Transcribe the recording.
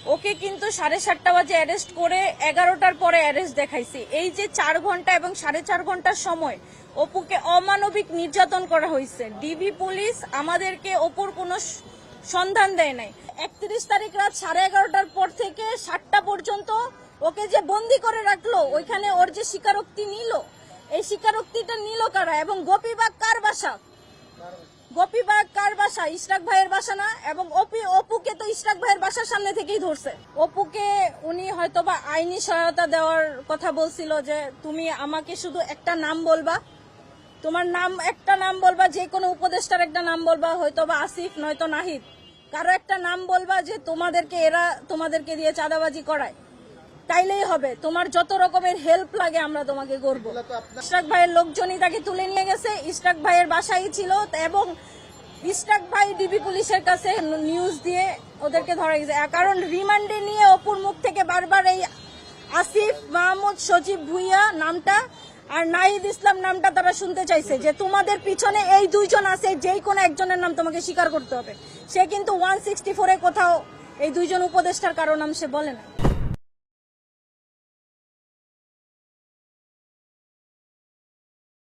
ওকে কিন্তু 7:30 বাজে অ্যারেস্ট করে 11টার পরে অ্যারেস্ট দেখাইছি। এই যে 4 ঘন্টা এবং 4.5 ঘন্টার সময় অপুকে অমানবিক নির্যাতন করা হয়েছে। ডিবি পুলিশ আমাদেরকে অপুর কোনো সন্ধান দেয় নাই। 31 তারিখ রাত 11:30টার পর থেকে 7টা পর্যন্ত ওকে যে বন্দি করে রাখলো, ওইখানে ওর যে স্বীকারোক্তি নিল, এই স্বীকারোক্তিটা নিল কারা? এবং গোপীবাগ কার বাসা? গোপীবাগ কার বাসা? ইশরাক ভাইয়ের বাসা না? এবং অপুকে তো ইশরাক ভাইয়ের বাসার সামনে থেকেই ধরছে। অপুকে উনি হয়তোবা আইনি সহায়তা দেওয়ার কথা বলছিল, যে তুমি আমাকে শুধু একটা নাম বলবা, তোমার নাম একটা নাম বলবা, যে কোনো উপদেষ্টার একটা নাম বলবা, হয়তোবা আসিফ নয়তো নাহিদ, কারো একটা নাম বলবা যে এরা তোমাদেরকে দিয়ে চাঁদাবাজি করায়, তাইলেই হবে। তোমার যত রকমের হেল্প লাগে আমরা তোমাকে করব। ইশরাক ভাইয়ের লোকজনই তাকে তুলে নিয়ে গেছে, ইশরাক ভাইয়ের বাসায় ছিল, এবং ইশরাক ভাই ডিবি পুলিশের কাছে নিউজ দিয়ে ওদেরকে ধরা গেছে। কারণ রিমান্ডে নিয়ে অপুর মুখ থেকে বারবার এই আসিফ মাহমুদ, সজীব ভুইয়া নামটা আর নাহিদ ইসলাম নামটা তারা শুনতে চাইছে, যে তোমাদের পিছনে এই দুইজন আছে, যেই কোনো একজনের নাম তোমাকে স্বীকার করতে হবে। সে কিন্তু 164-এ কোথাও এই দুইজন উপদেষ্টার কারো নাম সে বলে না।